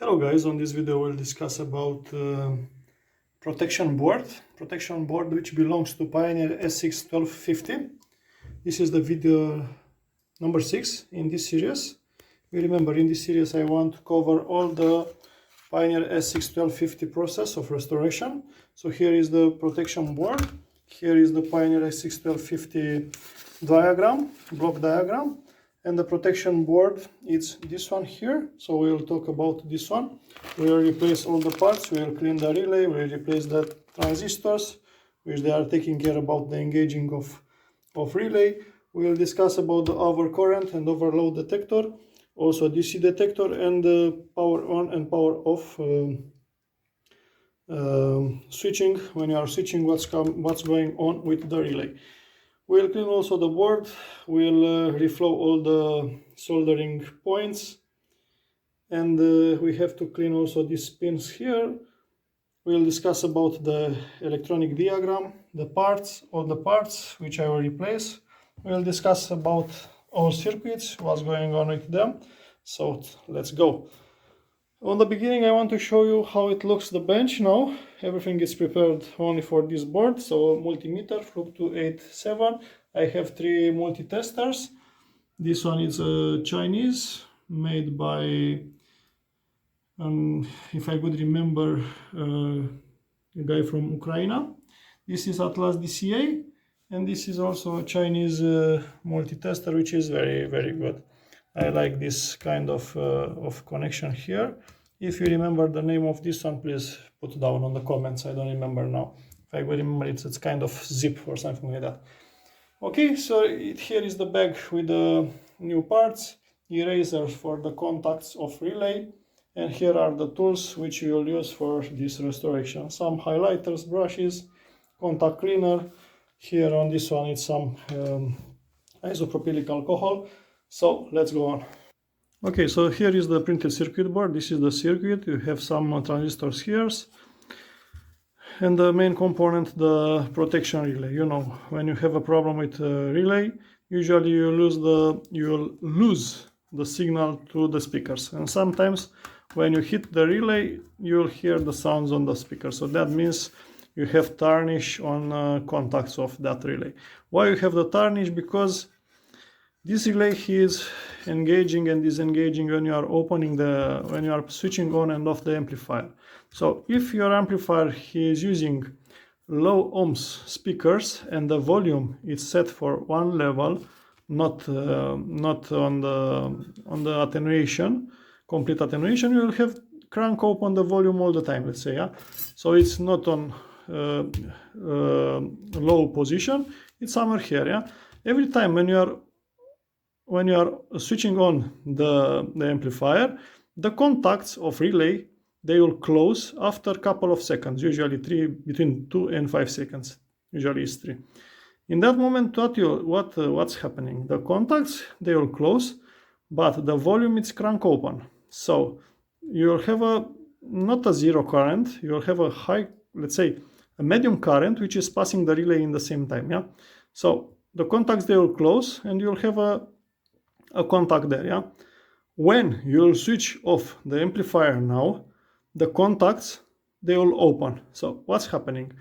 Hello guys, on this video we'll discuss about protection board which belongs to Pioneer SX1250. This is the video number 6 in this series. We remember in this series I want to cover all the Pioneer SX1250 process of restoration. So here is the protection board, here is the Pioneer SX1250 diagram, block diagram. And the protection board, it's this one here. So we will talk about this one. We will replace all the parts, we will clean the relay, we will replace the transistors, which they are taking care about the engaging of relay. We will discuss about the overcurrent and overload detector, also DC detector, and the power on and power off switching. When you are switching, what's going on with the relay. We'll clean also the board, we'll reflow all the soldering points, and we have to clean also these pins here. We'll discuss about the electronic diagram, the parts, all the parts which I will replace. We'll discuss about all circuits, what's going on with them. So let's go. On the beginning I want to show you how it looks the bench now. Everything is prepared only for this board. So multimeter, Fluke 287. I have 3 multi-testers. This one is a Chinese, made by, if I could remember, a guy from Ukraine. This is Atlas DCA, and this is also a Chinese multi-tester, which is very, very good. I like this kind of connection here. If you remember the name of this one, please put down on the comments. I don't remember now. If I remember, it's kind of zip or something like that. Okay, so here is the bag with the new parts, erasers for the contacts of relay, and here are the tools which you will use for this restoration. Some highlighters, brushes, contact cleaner. Here on this one it's some isopropylic alcohol. So let's go on. Okay, so here is the printed circuit board. This is the circuit. You have some transistors here. And the main component, the protection relay. You know, when you have a problem with relay, usually you will lose the signal to the speakers. And sometimes when you hit the relay, you will hear the sounds on the speaker. So that means you have tarnish on contacts of that relay. Why you have the tarnish? Because this relay is engaging and disengaging when you are when you are switching on and off the amplifier. So if your amplifier is using low ohms speakers and the volume is set for one level, not on the attenuation, complete attenuation, you will have crank open the volume all the time, let's say, yeah. So it's not on low position, it's somewhere here, yeah. Every time when you are switching on the amplifier, the contacts of relay, they will close after a couple of seconds, usually between 2 and 5 seconds, usually it's 3. In that moment, what's happening? The contacts, they will close, but the volume is crank open. So you will have not a zero current, you will have a high, let's say, a medium current, which is passing the relay in the same time, yeah? So the contacts, they will close, and you'll have a contact there, yeah. When you'll switch off the amplifier now, the contacts, they will open. So what's happening?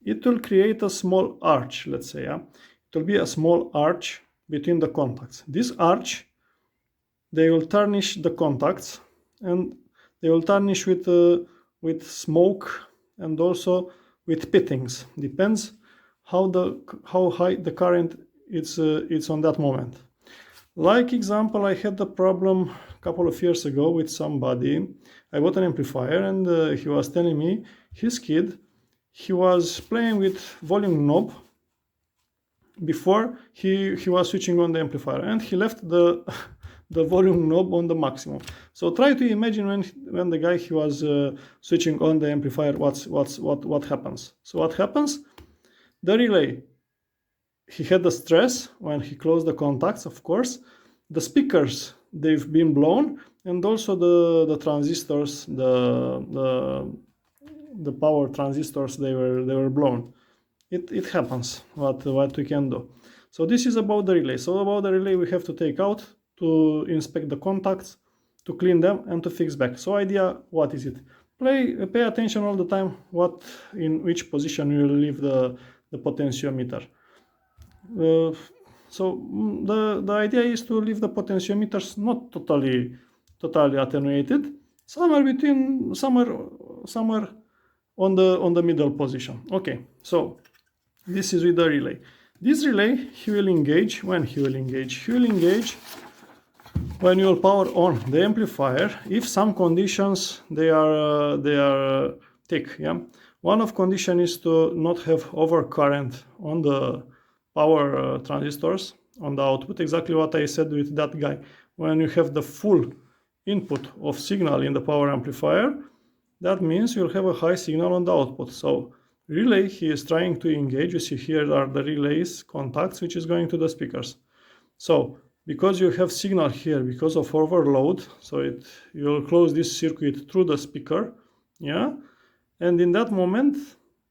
It will create a small arch, let's say, yeah. It will be a small arch between the contacts. This arch, they will tarnish the contacts, and they will tarnish with smoke and also with pittings. Depends how high the current it's on that moment. Like example, I had the problem a couple of years ago with somebody. I bought an amplifier, and he was telling me his kid, he was playing with volume knob before he was switching on the amplifier, and he left the volume knob on the maximum. So try to imagine when the guy he was switching on the amplifier, what happens. So what happens? The relay, he had the stress when he closed the contacts, of course. The speakers, they've been blown, and also the transistors, the power transistors, they were blown. It happens. What we can do. So this is about the relay. So about the relay, we have to take out to inspect the contacts, to clean them and to fix back. So idea, what is it? Pay attention all the time in which position you will leave the potentiometer. So the idea is to leave the potentiometers not totally attenuated, somewhere on the middle position. Okay, so this is with the relay. This relay, he will engage when he will engage when you will power on the amplifier if some conditions they are thick. Yeah, one of condition is to not have overcurrent on the power transistors on the output, exactly what I said with that guy. When you have the full input of signal in the power amplifier, that means you'll have a high signal on the output. So relay, he is trying to engage. You see here are the relays contacts which is going to the speakers. So because you have signal here because of overload, so you will close this circuit through the speaker, yeah, and in that moment,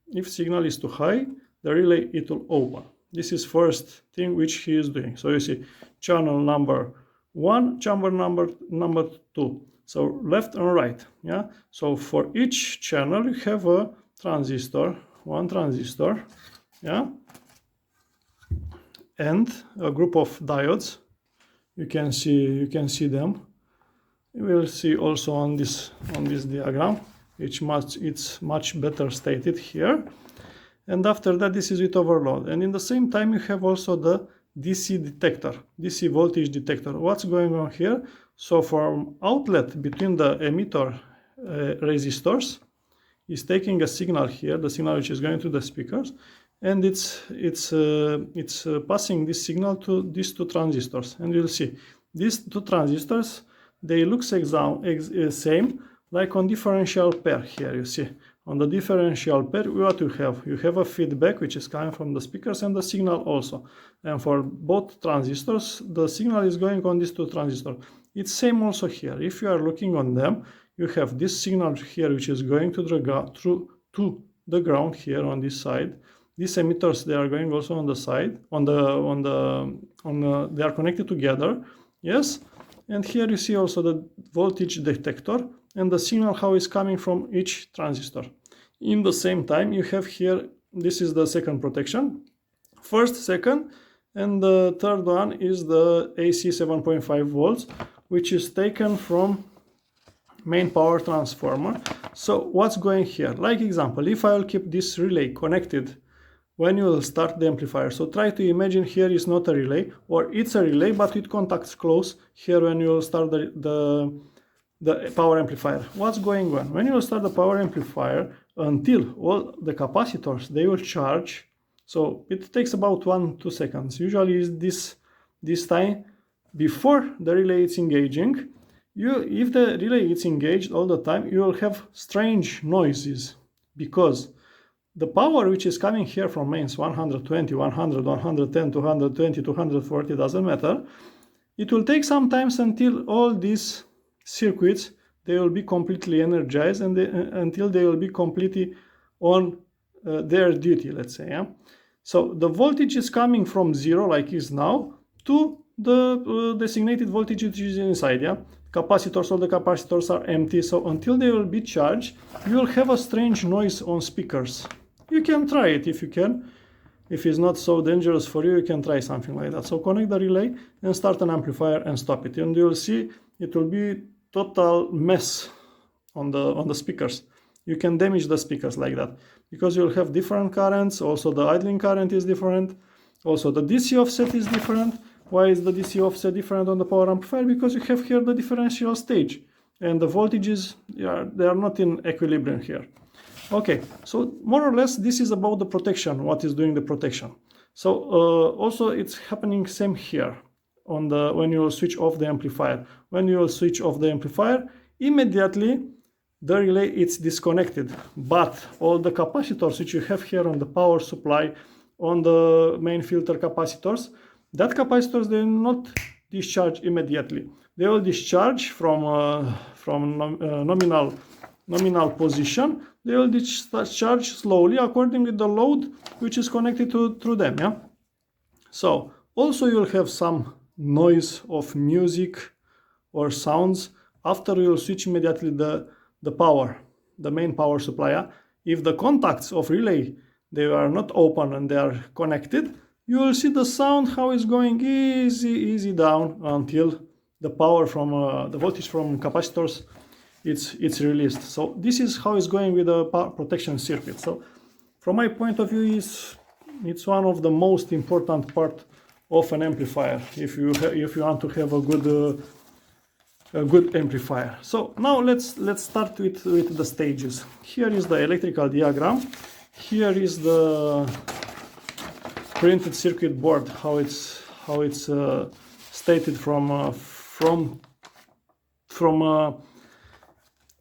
if signal is too high, the relay, it will open. This is first thing which he is doing. So you see channel number 1, channel number 2. So left and right, yeah. So for each channel you have a transistor, one transistor, yeah, and a group of diodes. You can see them. You will see also on this diagram, it's much better stated here. And after that, this is with overload. And in the same time, you have also the DC detector, DC voltage detector. What's going on here? So from outlet between the emitter resistors is taking a signal here, the signal which is going to the speakers, and it's passing this signal to these two transistors. And you'll see these two transistors, they look same like on differential pair here. You see on the differential pair what you have a feedback which is coming from the speakers and the signal also. And for both transistors, the signal is going on these two transistors. It's same also here. If you are looking on them, you have this signal here which is going to the ground here on this side. These emitters, they are going also on the side, they are connected together, yes. And here you see also the voltage detector and the signal how is coming from each transistor. In the same time, you have here, this is the second protection, first, second, and the third one is the AC 7.5 volts, which is taken from main power transformer. So what's going here? Like example, if I will keep this relay connected when you will start the amplifier. So try to imagine here is not a relay, or it's a relay but with contacts close here when you will start the power amplifier. What's going on? When you will start the power amplifier, until all the capacitors, they will charge. So it takes about 1-2 seconds. Usually is this time before the relay is engaging. If the relay is engaged all the time, you will have strange noises because the power which is coming here from mains 120, 100, 110, 220, 240, doesn't matter. It will take some time until all these circuits, they will be completely energized and until they will be completely on their duty, let's say. Yeah? So the voltage is coming from 0, like is now, to the designated voltage which is inside. Yeah? Capacitors, all the capacitors are empty, so until they will be charged, you will have a strange noise on speakers. You can try it if you can. If it's not so dangerous for you, you can try something like that. So connect the relay and start an amplifier and stop it. And you will see it will be total mess on the speakers. You can damage the speakers like that because you'll have different currents. Also the idling current is different. Also the DC offset is different. Why is the DC offset different on the power amplifier? Because you have here the differential stage and the voltages, they are not in equilibrium here. Okay, so more or less this is about the protection, what is doing the protection. So also it's happening same here on when you will switch off the amplifier. When you will switch off the amplifier, immediately the relay is disconnected, but all the capacitors which you have here on the power supply, on the main filter capacitors, that capacitors, they will not discharge immediately. They will discharge from nominal position. They will discharge slowly according to the load which is connected through them. Yeah. So also you will have some noise of music or sounds after you will switch immediately the power, the main power supply. Yeah? If the contacts of relay, they are not open and they are connected, you will see the sound how it's going easy down until the power from the voltage from capacitors it's released. So this is how it's going with the power protection circuit. So from my point of view, it's one of the most important part of an amplifier if you want to have a good amplifier. So now let's start with the stages. Here is the electrical diagram. Here is the printed circuit board, how it's stated from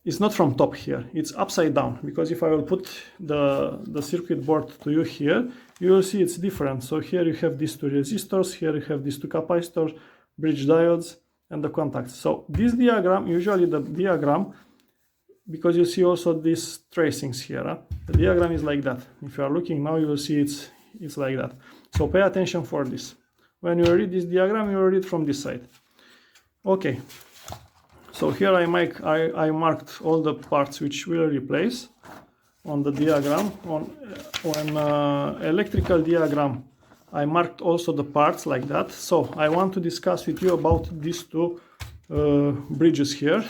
it's not from top here, it's upside down, because if I will put the circuit board to you here, you will see it's different. So here you have these two resistors, here you have these two capacitors, bridge diodes, and the contacts. So this diagram, usually the diagram, because you see also these tracings here, the diagram is like that. If you are looking now, you will see it's like that. So pay attention for this. When you read this diagram, you will read from this side. Okay. So here I marked all the parts which will replace on the diagram. On electrical diagram, I marked also the parts like that. So I want to discuss with you about these two bridges here,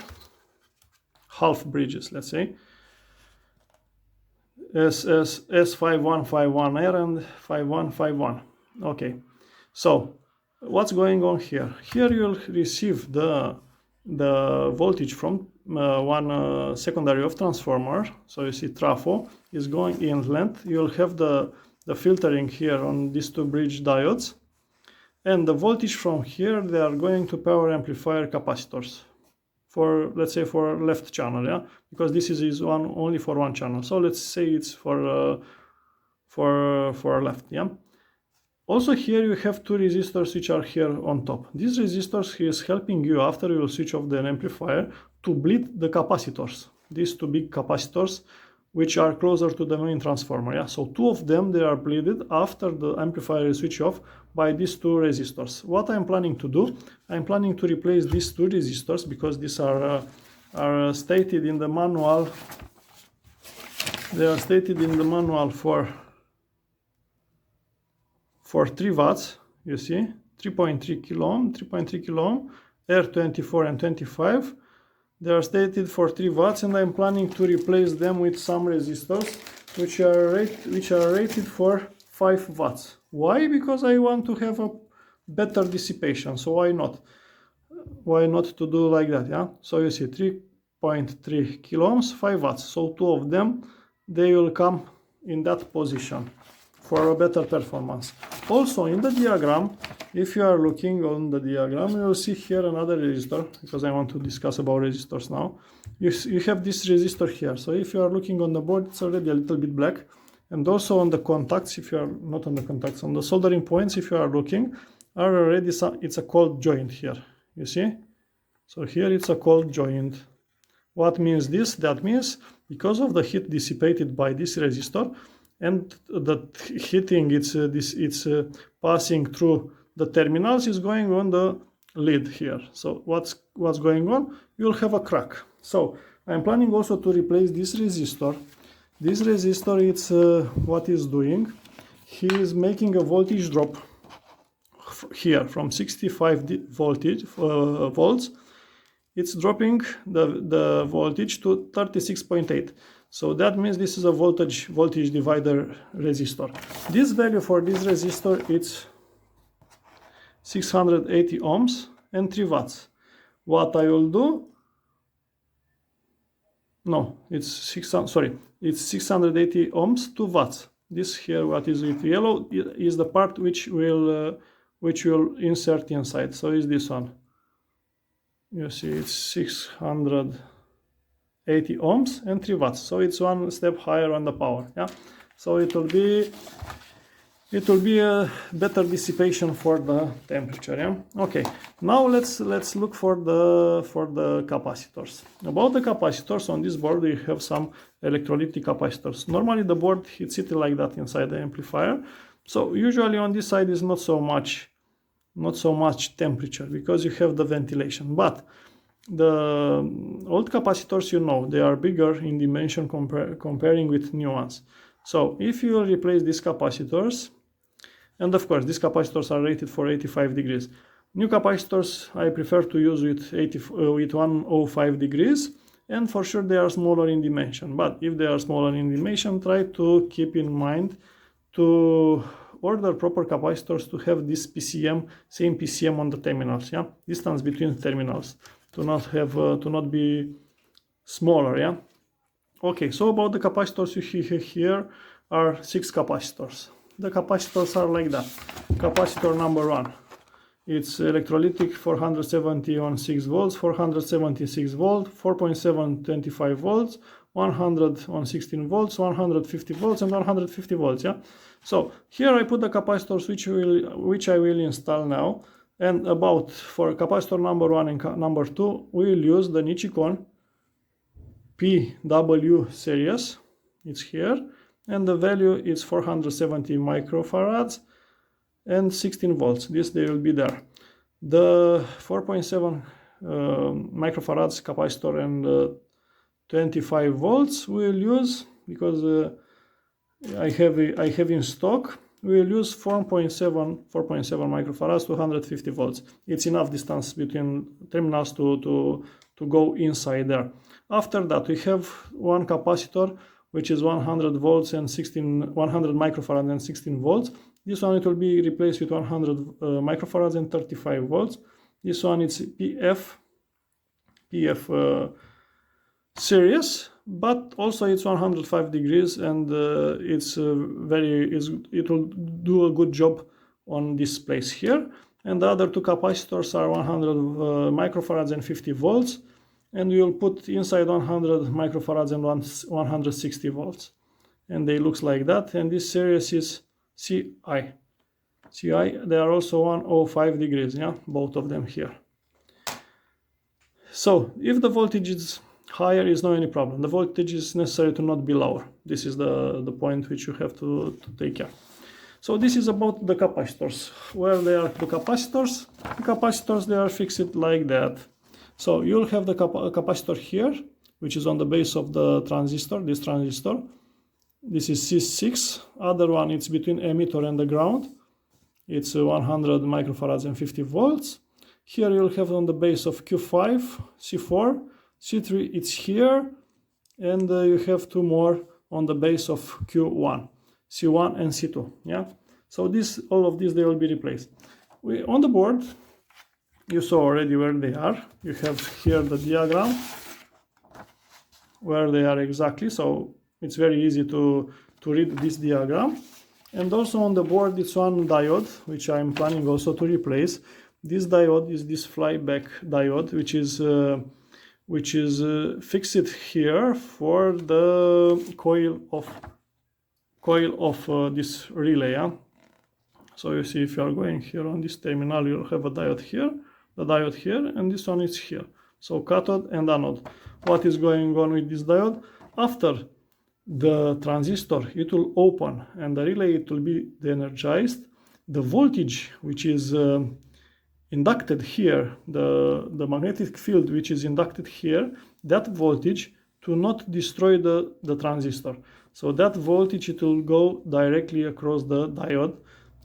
half bridges, let's say, S5151R and 5151. Okay, so what's going on here? Here you'll receive the voltage from one secondary of transformer. So you see trafo is going inland. You'll have the filtering here on these two bridge diodes, and the voltage from here they are going to power amplifier capacitors for, let's say, for left channel, yeah, because this is only for one channel. So let's say it's for left, yeah. Also here you have two resistors which are here on top. These resistors is helping you, after you will switch off the amplifier, to bleed the capacitors. These two big capacitors which are closer to the main transformer. Yeah? So two of them, they are bleeded after the amplifier is switched off by these two resistors. What I'm planning to do, I'm planning to replace these two resistors, because these are stated in the manual. They are stated in the manual for 3 watts, you see, 3.3 kilo ohm, 3.3 kilo ohm, R24 and 25. They are stated for 3 watts, and I'm planning to replace them with some resistors which are rated for 5 watts. Why? Because I want to have a better dissipation. So why not? Why not to do like that? Yeah. So you see 3.3 kilo ohms, 5 watts. So two of them, they will come in that position for a better performance. Also in the diagram, if you are looking on the diagram, you will see here another resistor, because I want to discuss about resistors now. You have this resistor here. So if you are looking on the board, it's already a little bit black. And also on the contacts, if you are not on the contacts, on the soldering points, if you are looking, are already it's a cold joint here. You see? So here it's a cold joint. What means this? That means because of the heat dissipated by this resistor, and the heating it's passing through the terminals, is going on the lid here. So what's going on? You'll have a crack. So I'm planning also to replace this resistor. This resistor, it's what is doing. He is making a voltage drop here from 65 volts. It's dropping the voltage to 36.8. So that means this is a voltage divider resistor. This value for this resistor, it's 680 ohms and 3 watts. What I will do? No, it's 680 ohms, 2 watts. This here, what is with yellow, is the part which will insert inside. So is this one. You see, it's 680 ohms and 3 watts. So it's one step higher on the power. Yeah. So it will be a better dissipation for the temperature. Yeah. Okay. Now let's look for the capacitors. About the capacitors, on this board we have some electrolytic capacitors. Normally the board it's sitting like that inside the amplifier. So usually on this side is not so much temperature, because you have the ventilation. But old capacitors, you know, they are bigger in dimension comparing with new ones. So if you replace these capacitors, and of course these capacitors are rated for 85 degrees. New capacitors I prefer to use with 105 degrees, and for sure they are smaller in dimension. But if they are smaller in dimension, try to keep in mind to order proper capacitors to have this PCM, same PCM on the terminals, yeah, distance between terminals, to not be smaller, yeah. Okay, so about the capacitors you have here are 6 capacitors. The capacitors are like that. Capacitor number 1, it's electrolytic 470 on 6 volts, 476 volts, 4.725 volts, 100 on 16 volts, 150 volts, and 150 volts, yeah. So here I put the capacitors which I will install now, and about for capacitor number 1 and number 2 we will use the Nichicon PW series. It's here, and the value is 470 microfarads and 16 volts. This they will be there. The 4.7 microfarads capacitor and 25 volts we will use, because I have in stock. We will use 4.7 microfarads to 150 volts. It's enough distance between terminals to go inside there. After that we have one capacitor which is 100 volts and 100 microfarads and 16 volts. This one it will be replaced with 100 microfarads and 35 volts. This one is PF series, but also it's 105 degrees, and it will do a good job on this place here. And the other 2 capacitors are 100 microfarads and 50 volts, and we will put inside 100 microfarads and 160 volts, and they looks like that. And this series is CI. They are also 105 degrees, yeah, both of them here. So if the voltage is higher, is no any problem. The voltage is necessary to not be lower. This is the point which you have to take care. So this is about the capacitors. Where they are the capacitors? The capacitors, they are fixed like that. So you'll have the capacitor here, which is on the base of the transistor, this transistor. This is C6. Other one, it's between emitter and the ground. It's 100 microfarads and 50 volts. Here you'll have on the base of Q5, C4, C3, it's here, and you have 2 more on the base of Q1, C1 and C2, yeah. So all of these, they will be replaced. On the board, you saw already where they are. You have here the diagram where they are exactly, so it's very easy to read this diagram. And also on the board, it's one diode which I'm planning also to replace. This diode is this flyback diode, which is fixed here for the coil of this relay, yeah? So you see, if you are going here on this terminal, you'll have a diode here, the diode here, and this one is here. So cathode and anode. What is going on with this diode? After the transistor, it will open and the relay, it will be de-energized. The voltage which is inducted here, the magnetic field which is inducted here, that voltage to not destroy the transistor. So that voltage, it will go directly across the diode,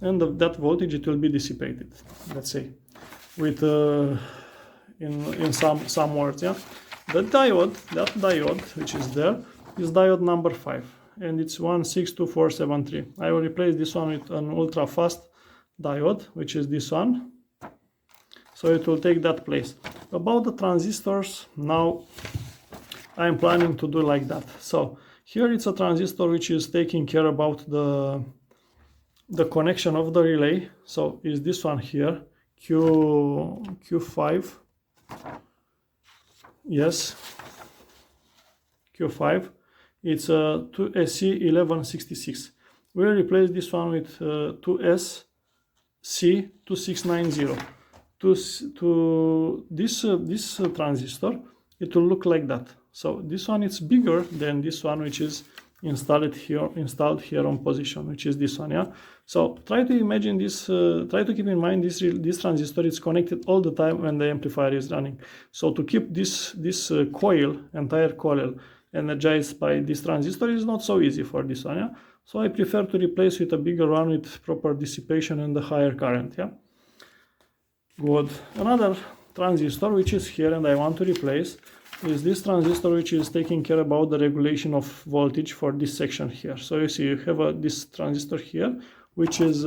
and that voltage, it will be dissipated, let's say, with in some words, yeah. That diode which is there is diode number 5, and it's 162473. I will replace this one with an ultra fast diode, which is this one. So it will take that place. About the transistors, now I'm planning to do like that. So here it's a transistor which is taking care about the connection of the relay. So is this one here, Q5. Yes, Q5. It's a 2SC1166. We'll replace this one with 2SC2690. To this transistor, it will look like that. So this one is bigger than this one, which is installed here on position, which is this one. Yeah. So try to imagine this. Try to keep in mind this transistor is connected all the time when the amplifier is running. So to keep this entire coil energized by this transistor is not so easy for this one. Yeah. So I prefer to replace with a bigger one with proper dissipation and the higher current. Yeah. Good. Another transistor which is here and I want to replace is this transistor which is taking care about the regulation of voltage for this section here. So you see you have this transistor here which is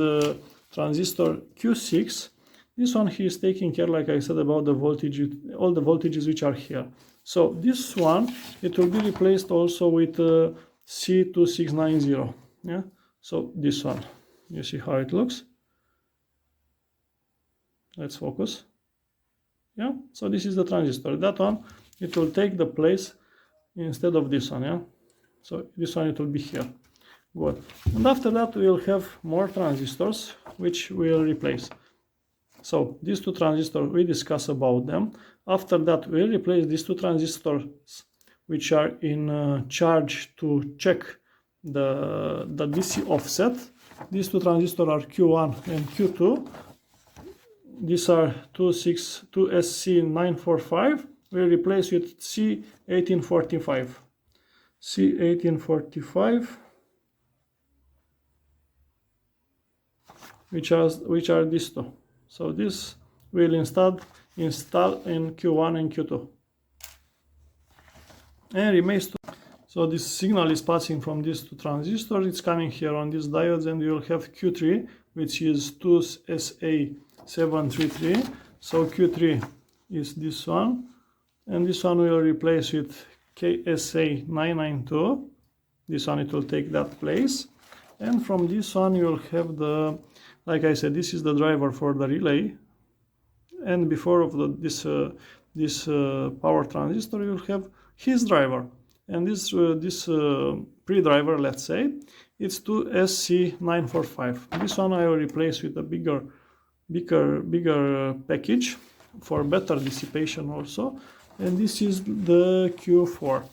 transistor Q6. This one he is taking care, like I said, about the voltage, all the voltages which are here. So this one, it will be replaced also with C2690. Yeah. So this one, you see how it looks. Let's focus. Yeah. So this is the transistor. That one, it will take the place instead of this one. Yeah. So this one, it will be here. Good. And after that, we will have more transistors which we will replace. So these two transistors, we discuss about them. After that, we'll replace these two transistors which are in charge to check the DC offset. These two transistors are Q1 and Q2. These are 2SC945. We'll replace with C1845. C1845, which are these two. So this will install in Q1 and Q2. And remains to. So this signal is passing from these two transistors. It's coming here on these diodes, and you will have Q3, which is 2SA733. So Q3 is this one, and this one we will replace with KSA992. This one, it will take that place. And from this one you will have the, like I said, this is the driver for the relay. And before of this power transistor, you will have his driver. And this pre-driver, let's say, it's 2SC945. This one I will replace with a bigger package for better dissipation also. And this is the Q4.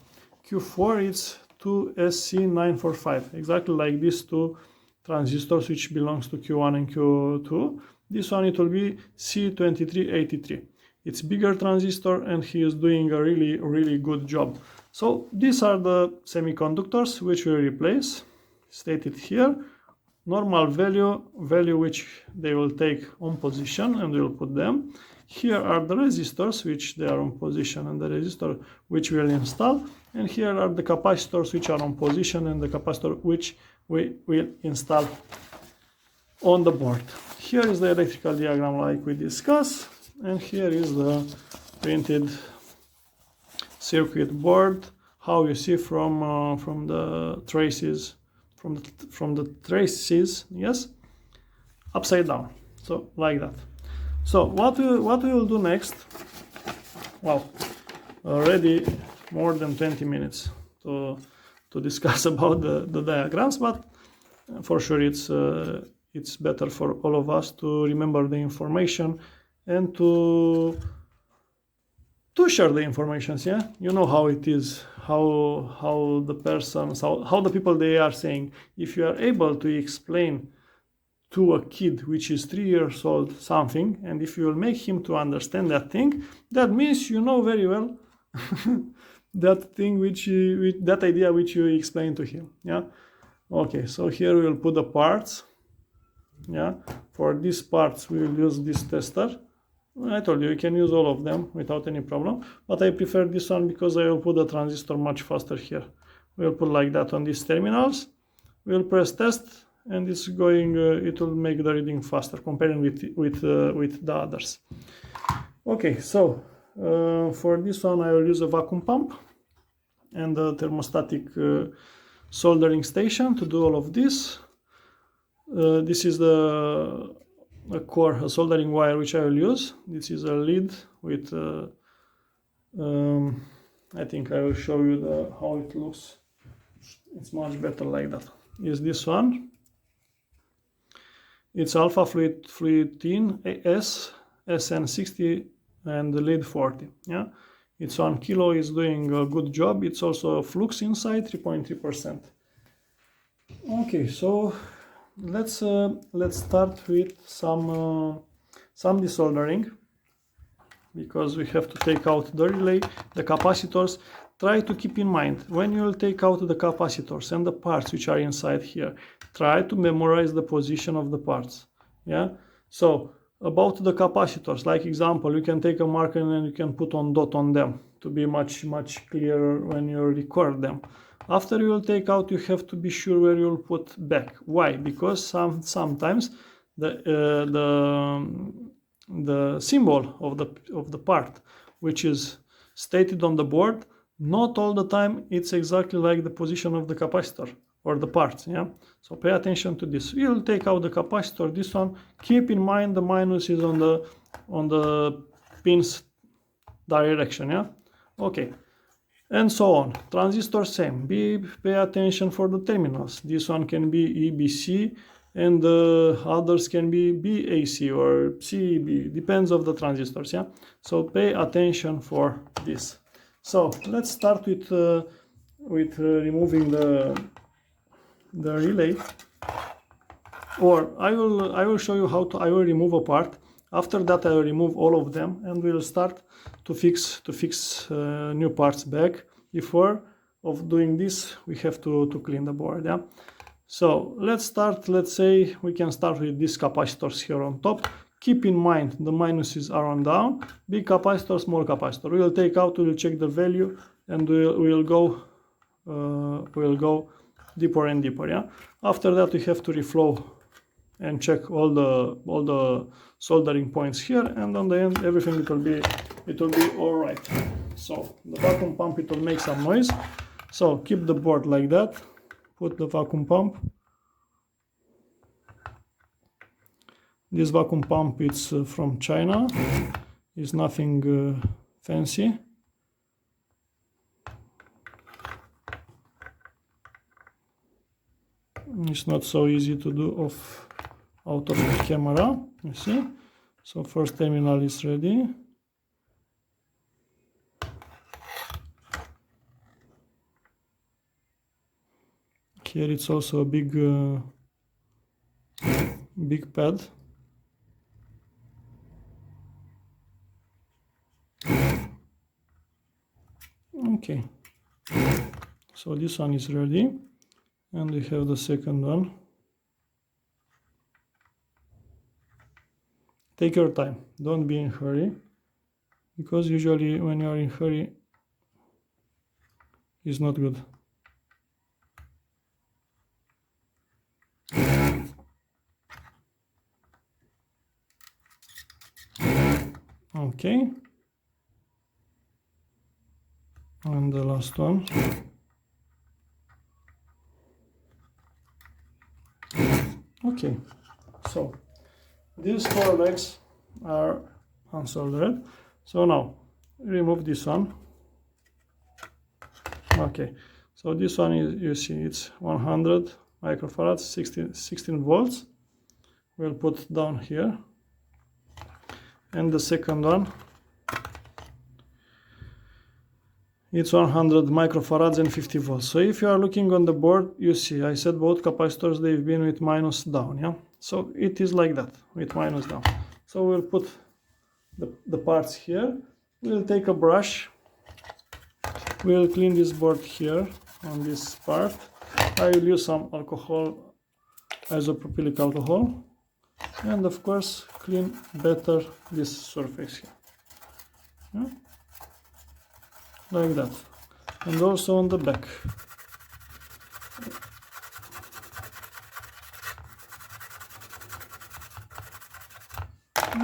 Q4 is 2SC945, exactly like these two transistors which belongs to Q1 and Q2. This one, it will be C2383. It's bigger transistor and he is doing a really good job. So these are the semiconductors which we replace, stated here. Normal value which they will take on position and we will put them. Here are the resistors which they are on position and the resistor which we will install. And here are the capacitors which are on position and the capacitor which we will install on the board. Here is the electrical diagram like we discussed, and here is the printed circuit board, how you see from the traces, from the traces, yes, upside down, so like that. So what we will do next? Wow, already more than 20 minutes to discuss about the diagrams, but for sure it's better for all of us to remember the information and to share the information. Yeah, you know how it is, how the persons, how the people, they are saying. If you are able to explain to a kid which is 3 years old something, and if you will make him to understand that thing, that means you know very well that thing that idea which you explain to him. Yeah. Okay, so here we will put the parts. Yeah, for these parts we will use this tester. I told you, you can use all of them without any problem, but I prefer this one because I will put the transistor much faster here. We will put like that on these terminals. We will press test, and it's going. It will make the reading faster comparing with the others. Okay, so for this one I will use a vacuum pump and a thermostatic soldering station to do all of this. This is a soldering wire which I will use. This is a lead with I think I will show you how it looks. It's much better like that. Is this one? It's alpha fluidine AS SN60 and the lead 40. Yeah, it's 1 kilo. Is doing a good job. It's also a flux inside 3.3%. Okay, so let's start with some desoldering, because we have to take out the relay, the capacitors. Try to keep in mind, when you will take out the capacitors and the parts which are inside here, try to memorize the position of the parts. Yeah. So about the capacitors, like example, you can take a marker and you can put on dot on them to be much clearer when you record them. After you will take out, you have to be sure where you will put back. Why? Because sometimes the symbol of the part which is stated on the board, not all the time it's exactly like the position of the capacitor or the parts. Yeah, so pay attention to this. We will take out the capacitor, this one. Keep in mind the minus is on the pins direction. Yeah, okay, and so on. Transistor same. Pay attention for the terminals. This one can be EBC and the others can be BAC or CEB, depends of the transistors. Yeah, so pay attention for this. So let's start with removing the relay, or I will show you how to. I will remove a part. After that I will remove all of them and we will start to fix new parts back. Before of doing this we have to clean the board. Yeah, so let's start. Let's say we can start with these capacitors here on top. Keep in mind the minuses are on down. Big capacitor, small capacitor. We will take out, we will check the value, and we'll go deeper and deeper. Yeah, after that we have to reflow and check all the soldering points here, and on the end everything it will be all right. So the vacuum pump, it will make some noise, so keep the board like that. Put the vacuum pump. This vacuum pump, it's from China. It's nothing fancy. It's not so easy to do out of the camera, you see. So first terminal is ready. Here it's also a big pad. Okay, so this one is ready, and we have the second one. Take your time, don't be in a hurry, because usually when you are in a hurry it's not good. Okay, and the last one. Okay, so these four legs are unsoldered. So now remove this one. Okay, so this one is, you see, it's 100 microfarads, 16 volts. We'll put down here. And the second one, it's 100 microfarads and 50 volts. So if you are looking on the board, you see I said both capacitors, they've been with minus down. Yeah, so it is like that, with minus down. So we'll put the parts here. We'll take a brush. We'll clean this board here on this part. I will use some alcohol, isopropylic alcohol, and of course clean better this surface here. Yeah? Like that, and also on the back.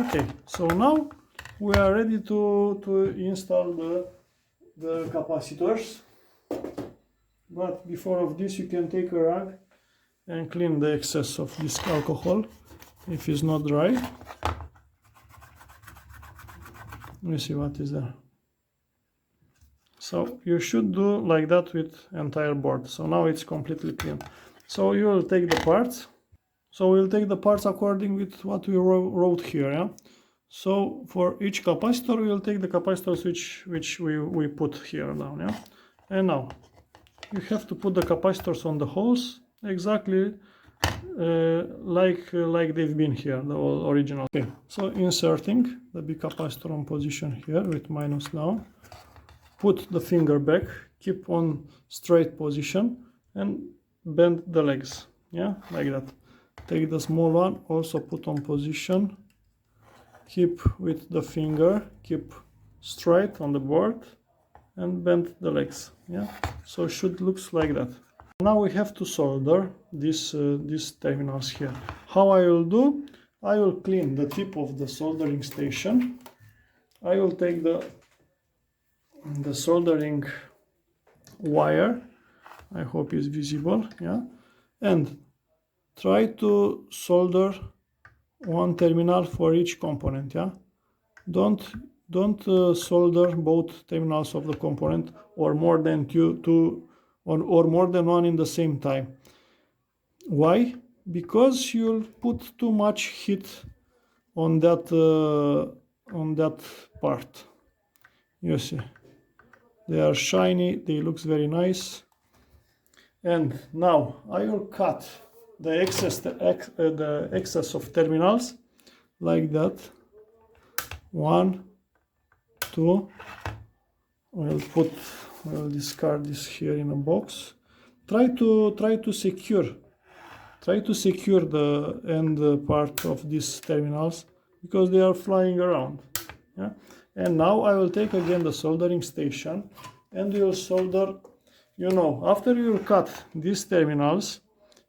Okay, so now we are ready to install the capacitors, but before of this you can take a rag and clean the excess of this alcohol if it's not dry. Let me see what is there. So you should do like that with entire board. So now it's completely clean. So you will take the parts. So we'll take the parts according with what we wrote here. Yeah? So for each capacitor, we will take the capacitors which we put here down. Yeah? And now you have to put the capacitors on the holes exactly like they've been here, the all original. Okay, so inserting the big capacitor on position here with minus down, put the finger back, keep on straight position and bend the legs, yeah, like that. Take the small one, also put on position, keep with the finger, keep straight on the board and bend the legs, yeah. So it should looks like that. Now we have to solder these terminals here. How I will do? I will clean the tip of the soldering station. I will take the soldering wire. I hope it's visible, yeah, and try to solder one terminal for each component, yeah. Don't solder both terminals of the component or more than two or more than one in the same time. Why? Because you'll put too much heat on that part. You see, they are shiny, they looks very nice. And now I will cut the excess of terminals like that. 1, 2. We'll discard this here in a box. Try to secure the end part of these terminals because they are flying around, yeah. And now I will take again the soldering station and we will solder. You know, after you cut these terminals,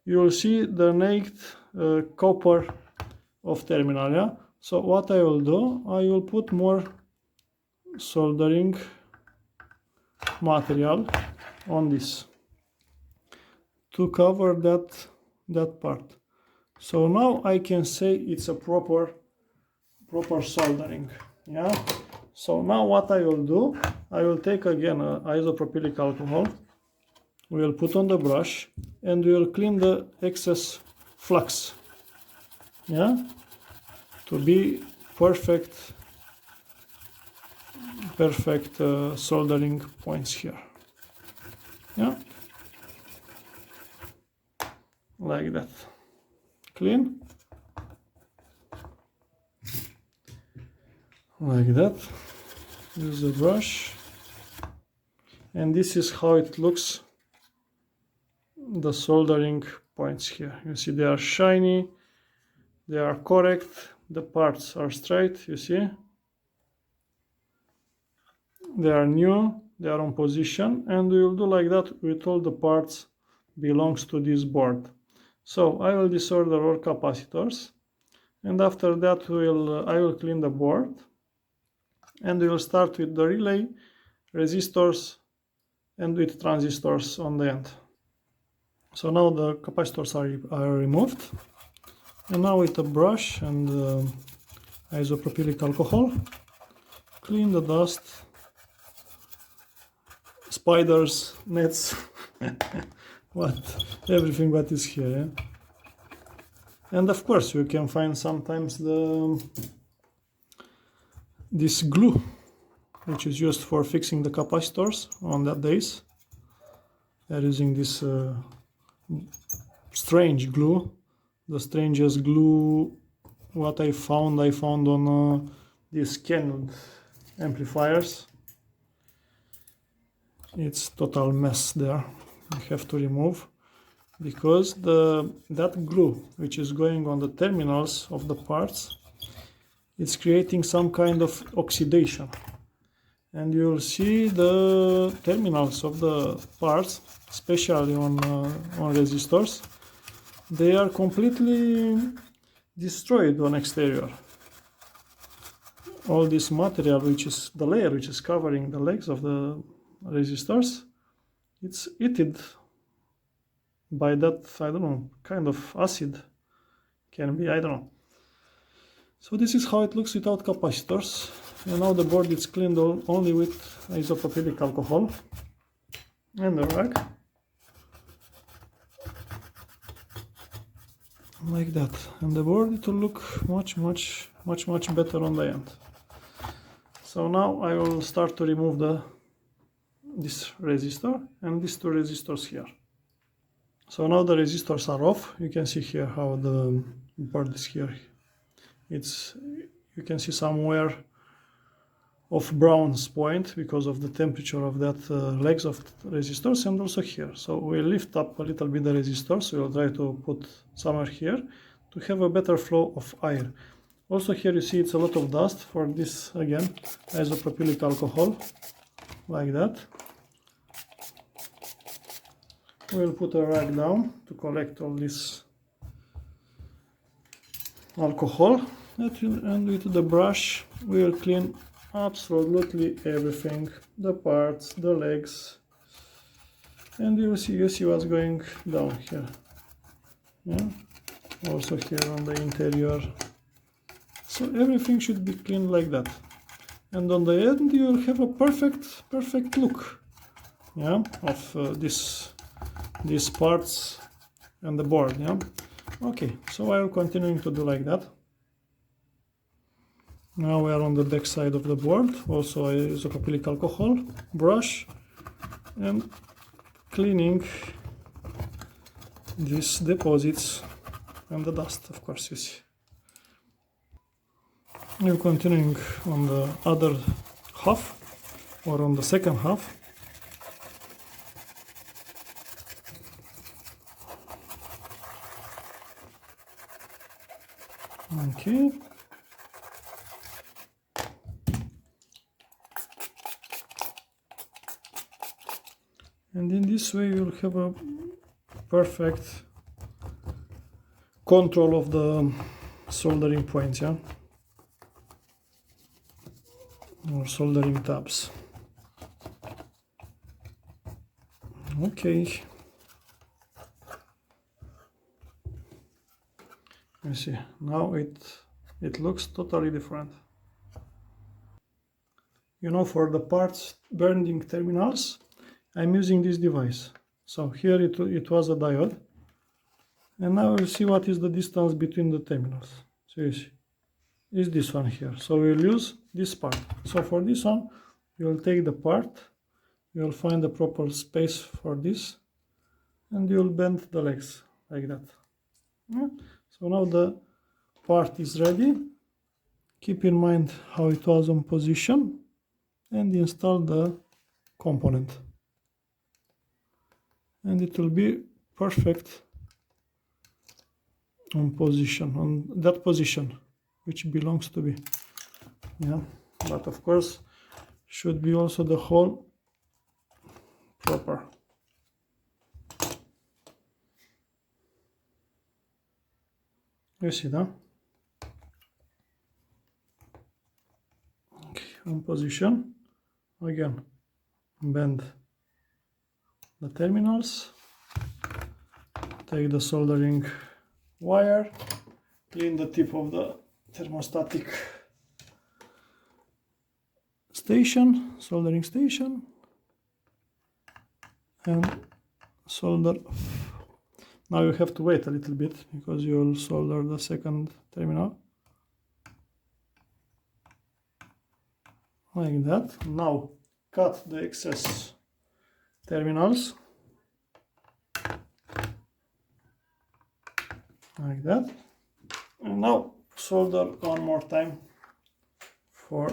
you will see the naked copper of terminal, yeah. So what I will do, I will put more soldering material on this to cover that part. So now I can say it's a proper soldering, yeah. So now what I will do, I will take again isopropylic alcohol. We will put on the brush and we will clean the excess flux, yeah, to be perfect soldering points here, yeah, like that. Clean like that. Use the brush and this is how it looks, the soldering points here. You see they are shiny, they are correct, the parts are straight, you see, they are new, they are on position, and we will do like that with all the parts belongs to this board. So I will desolder all capacitors and after that I will clean the board and we will start with the relay, resistors and with transistors on the end. So now the capacitors are removed, and now with a brush and isopropylic alcohol, clean the dust, spiders, nets, everything what is here, yeah? And of course you can find sometimes this glue, which is used for fixing the capacitors on that days. They're using this strange glue, the strangest glue what I found on these Canon amplifiers. It's total mess there. You have to remove because that glue which is going on the terminals of the parts, it's creating some kind of oxidation, and you'll see the terminals of the parts, especially on resistors, they are completely destroyed on exterior. All this material, which is the layer which is covering the legs of the resistors, it's eaten by that, I don't know, kind of acid, can be, I don't know. So this is how it looks without capacitors, and now the board is cleaned only with isopropylic alcohol and the rag, like that, and the board it will look much better on the end. So now I will start to remove this resistor and these two resistors here. So now the resistors are off. You can see here how the board is here. You can see somewhere of bronze point because of the temperature of that legs of resistors, and also here. So we'll lift up a little bit the resistors. We'll try to put somewhere here to have a better flow of air. Also here you see it's a lot of dust. For this again, isopropylic alcohol, like that. We'll put a rag down to collect all this alcohol, and with the brush we will clean absolutely everything, the parts, the legs, and you see what's going down here. Yeah, also here on the interior. So everything should be cleaned like that, and on the end you will have a perfect look, yeah, of these parts and the board. Yeah, okay, so I will continue to do like that. Now we are on the back side of the board. Also I use isopropylic alcohol brush and cleaning these deposits and the dust, of course, you see. We're continuing on the other half, or on the second half. Okay. And in this way you'll have a perfect control of the soldering points, yeah, or soldering tabs. Okay. You see, now it looks totally different. You know, for the parts burning terminals, I'm using this device. So here it was a diode, and now we'll see what is the distance between the terminals. So you see, is this one here. So we'll use this part. So for this one, you'll take the part, you'll find the proper space for this, and you'll bend the legs like that. Yeah. So now the part is ready. Keep in mind how it was on position, and install the component. And it will be perfect on position, on that position which belongs to be. Yeah, but of course should be also the hole proper. You see that? Okay, on position again, bend the terminals, take the soldering wire, clean the tip of the thermostatic station, soldering station, and solder. Now you have to wait a little bit because you will solder the second terminal like that. Now cut the excess terminals like that, and now solder one more time for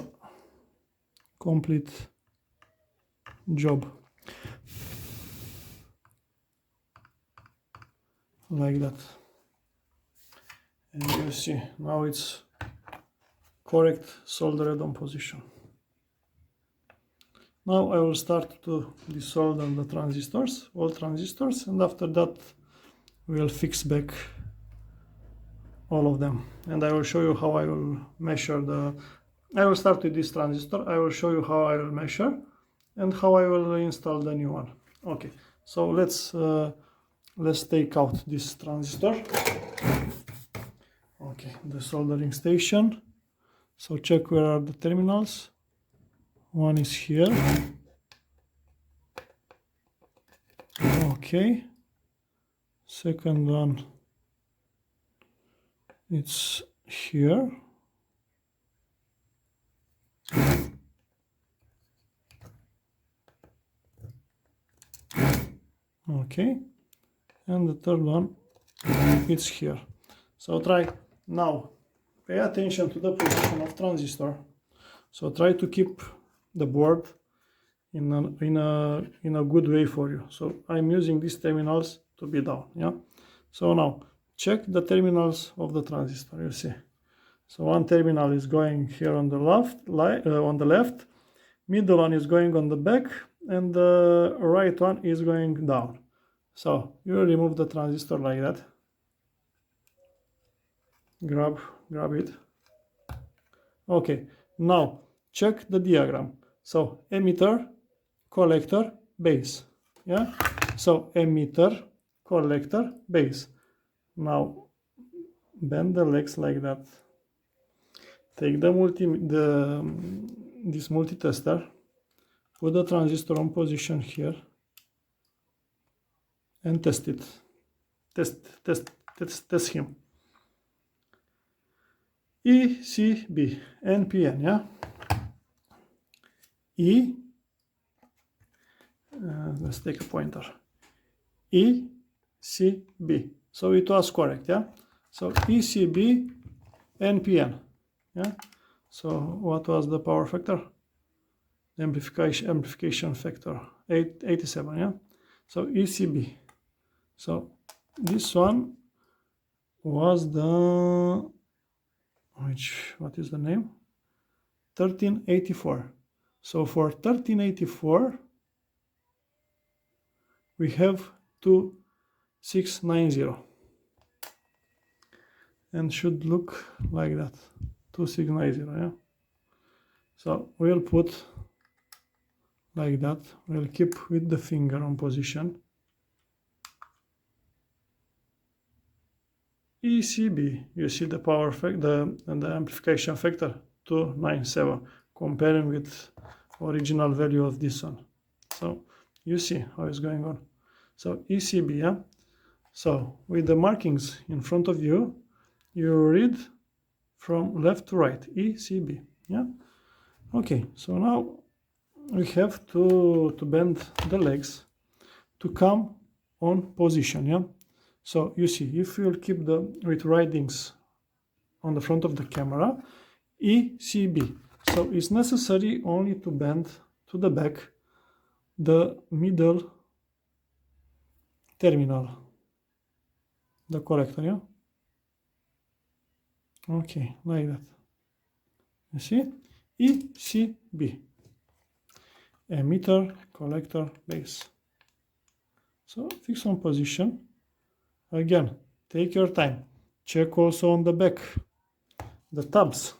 complete job like that. And you see now it's correct soldered on position. Now I will start to desolder the transistors, all transistors, and after that we'll fix back all of them. And I will show you how I will measure I will start with this transistor. I will show you how I will measure and how I will install the new one. Okay, so let's take out this transistor. Okay, the soldering station. So check where are the terminals. One is here. Okay. Second one, it's here. Okay. and the third one is here. So try now, pay attention to the position of transistor. So try to keep the board in a good way for you. So I'm using these terminals to be down. Yeah. So now check the terminals of the transistor. You see. So one terminal is going here on the left, middle one is going on the back, and the right one is going down. So you remove the transistor like that. Grab it. Okay. Now check the diagram. So emitter, collector, base. Yeah. So emitter, collector, base. Now bend the legs like that. Take this multi-tester, put the transistor on position here, and test it. Test him. ECB, NPN, yeah? Let's take a pointer. ECB. So it was correct, yeah? So ECB, NPN, yeah? So what was the power factor? The amplification factor, 87, yeah? So ECB. So this one was the, what is the name? 1384. So for 1384, we have 2690. And should look like that, 2690, yeah? So we'll put like that. We'll keep with the finger on position. ECB, you see the power factor, the amplification factor, 297, comparing with original value of this one. So you see how it's going on. So ECB, yeah? So with the markings in front of you, you read from left to right, ECB, yeah? Okay, so now we have to bend the legs to come on position, yeah? So you see, if you'll keep with writings on the front of the camera, ECB. So it's necessary only to bend to the back the middle terminal, the collector, yeah? Okay, like that. You see? ECB. Emitter, collector, base. So fix on position. Again, take your time. Check also on the back the tabs,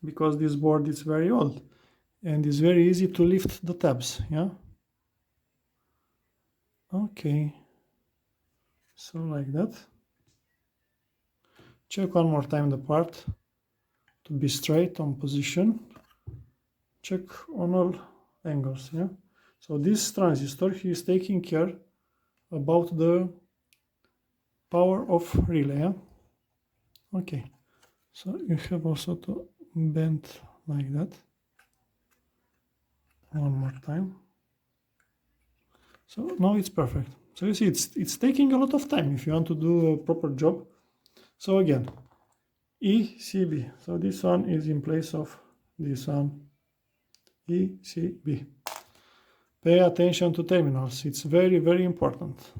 because this board is very old and it's very easy to lift the tabs, yeah? Okay, so like that. Check one more time the part to be straight on position. Check on all angles, yeah? So this transistor, he is taking care about the power of relay, yeah? Okay, so you have also to bend like that. One more time. So now it's perfect. So you see, it's taking a lot of time if you want to do a proper job. So again, ECB. So this one is in place of this one, ECB. Pay attention to terminals. It's very, very important.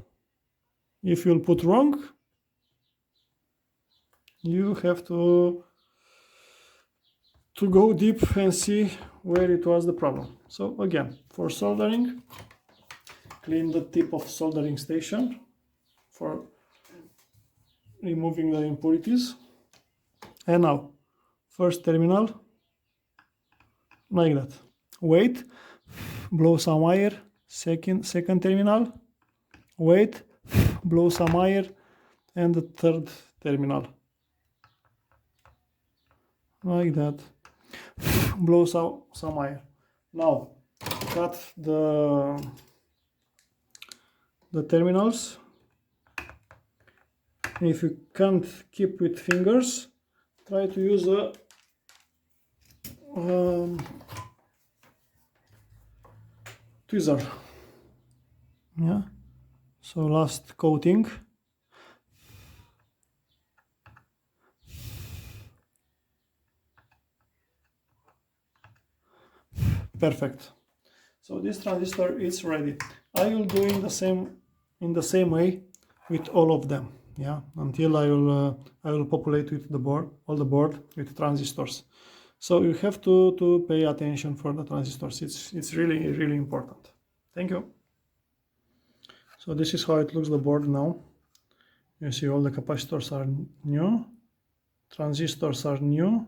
If you'll put wrong, you have to go deep and see where it was the problem. So again, for soldering, clean the tip of soldering station for removing the impurities. And now, first terminal, like that. Wait, blow some air. Second terminal, wait, blow some air. And the third terminal, like that. Blow some air. Now, cut the terminals. If you can't keep with fingers, try to use a tweezer. Yeah. So last coating. Perfect. So this transistor is ready. I will do in the same way with all of them, yeah, until I will populate with the board, all the board with transistors. So you have to pay attention for the transistors. It's really important. Thank you. So this is how it looks, the board now. You see all the capacitors are new, transistors are new,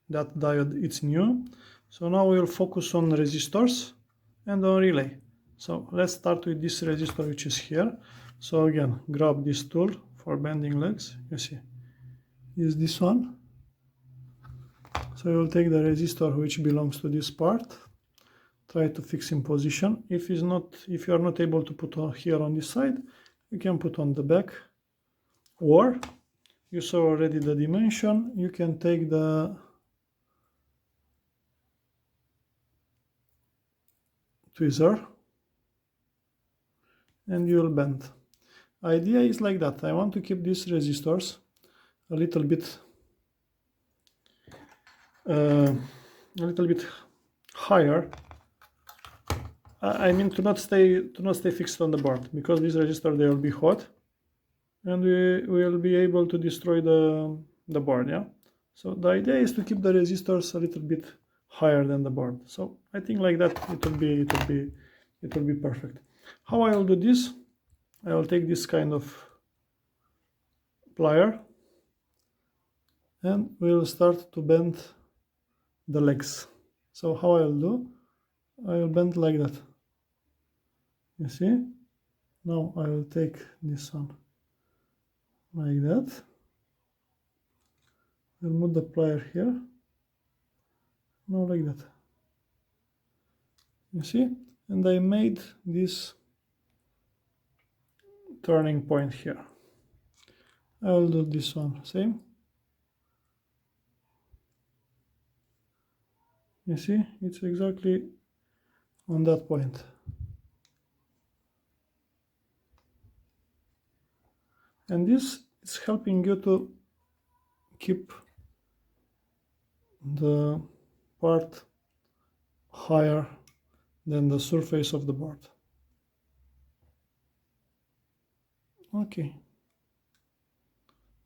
that diode it's new. So now we'll focus on resistors and on relay. So let's start with this resistor which is here. So again, grab this tool for bending legs. You see, is this one. So you will take the resistor which belongs to this part, try to fix in position. If you are not able to put on here on this side, you can put on the back, or you saw already the dimension. You can take the tweezer and you will bend. Idea is like that. I want to keep these resistors a little bit higher. I mean to not stay fixed on the board, because this resistor, they will be hot and we will be able to destroy the board, yeah. So the idea is to keep the resistors a little bit higher than the board. So I think like that it will be perfect. How I will do this? I will take this kind of plier and we will start to bend the legs. So how I will do? I will bend like that. You see? Now I will take this one like that. I'll move the plier here. Now like that. You see? And I made this turning point here. I will do this one same. You see? It's exactly on that point. And this is helping you to keep the part higher than the surface of the board. Okay.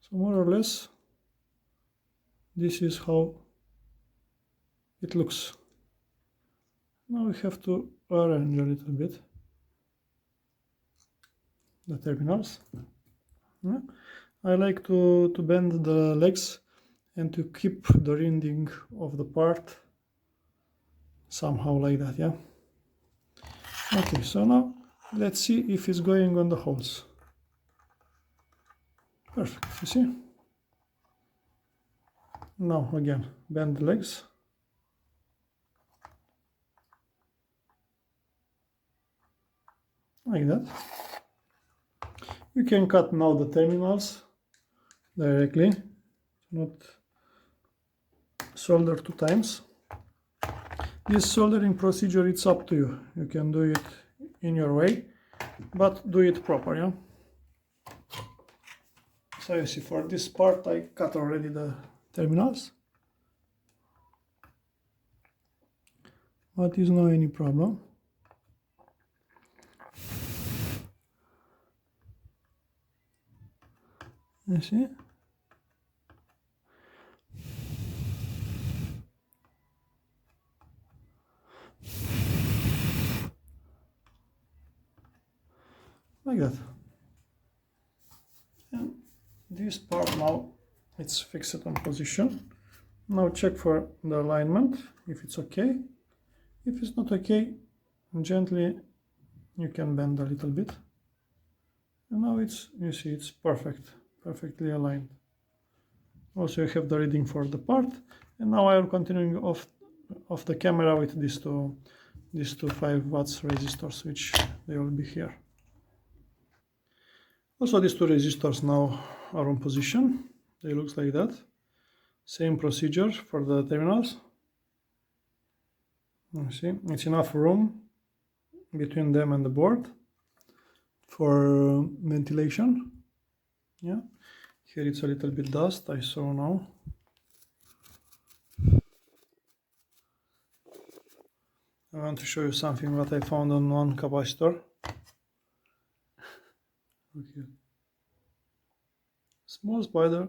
So more or less, this is how it looks. Now we have to arrange a little bit the terminals. Yeah. I like to bend the legs and to keep the rinding of the part somehow like that, yeah. Okay, so now let's see if it's going on the holes. Perfect, you see? Now again, bend the legs. Like that. You can cut now the terminals directly, not solder 2 times. This soldering procedure, it's up to you. You can do it in your way, but do it proper, yeah? So you see, for this part I cut already the terminals, but is no any problem. You see? Like that. And this part now it's fixed on position. Now check for the alignment, if it's okay. If it's not okay, gently you can bend a little bit. And now it's, you see, it's perfectly aligned. Also you have the reading for the part. And now I will continue off the camera with these two 5 watts resistors, which they will be here. Also these 2 resistors now are on position. They look like that. Same procedure for the terminals. You see, it's enough room between them and the board for ventilation. Yeah, here it's a little bit dust, I saw now. I want to show you something that I found on one capacitor. Okay. Small spider.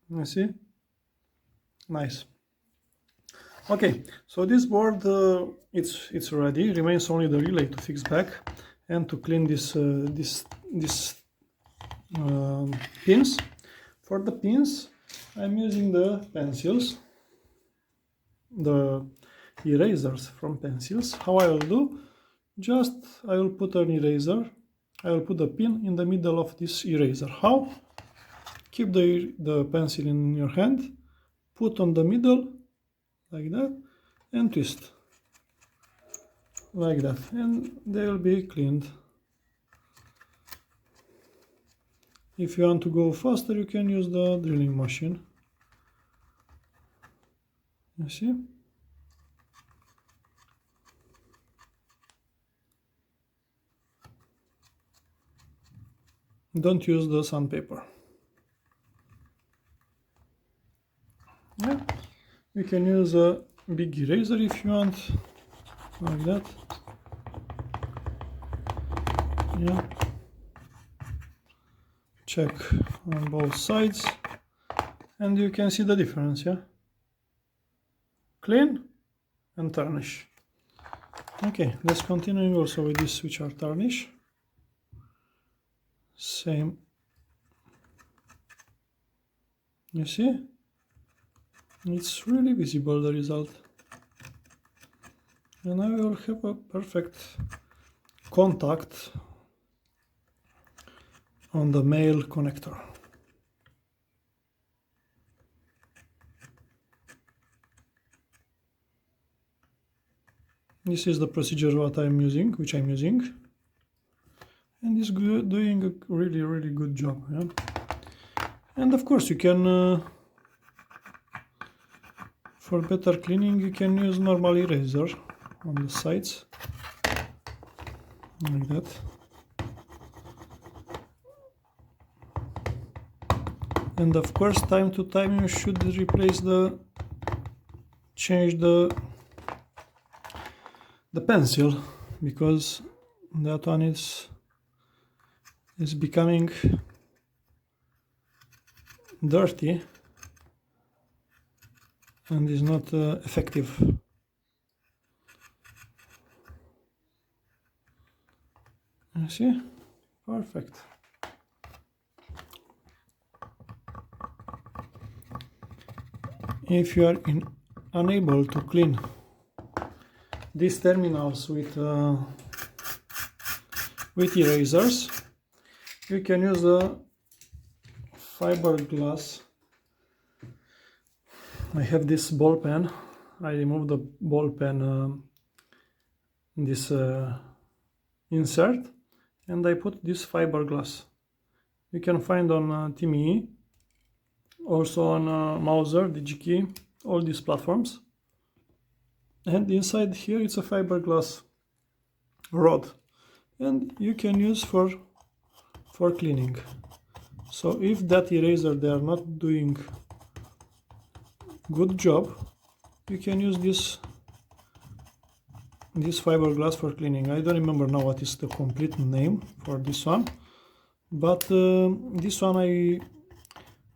You see? Nice. Okay, so this board it's ready. Remains only the relay to fix back and to clean this pins. For the pins, I'm using the pencils, the erasers from pencils. How I will do? Just I will put an eraser. I will put a pin in the middle of this eraser. How? Keep the pencil in your hand, put on the middle like that, and twist like that, and they will be cleaned. If you want to go faster, you can use the drilling machine. You see? Don't use the sandpaper. Yeah, you can use a big eraser if you want, like that. Yeah. Check on both sides, and you can see the difference. Yeah. Clean and tarnish. Okay, let's continue also with this, which are tarnish. Same. You see? It's really visible, the result. And I will have a perfect contact on the male connector. This is the procedure that which I'm using. And it's doing a really good job. Yeah? And of course you can, for better cleaning, you can use normal eraser on the sides, like that. And of course, time to time you should change the pencil, because that one is becoming dirty and is not effective. You see? Perfect. If you are unable to clean these terminals with erasers, you can use a fiberglass. I have this ball pen. I removed the ball pen, this insert, and I put this fiberglass. You can find on TME, also on Mauser, DigiKey, all these platforms. And inside here it's a fiberglass rod, and you can use for cleaning. So if that eraser they are not doing good job, you can use this fiberglass for cleaning. I don't remember now what is the complete name for this one, but this one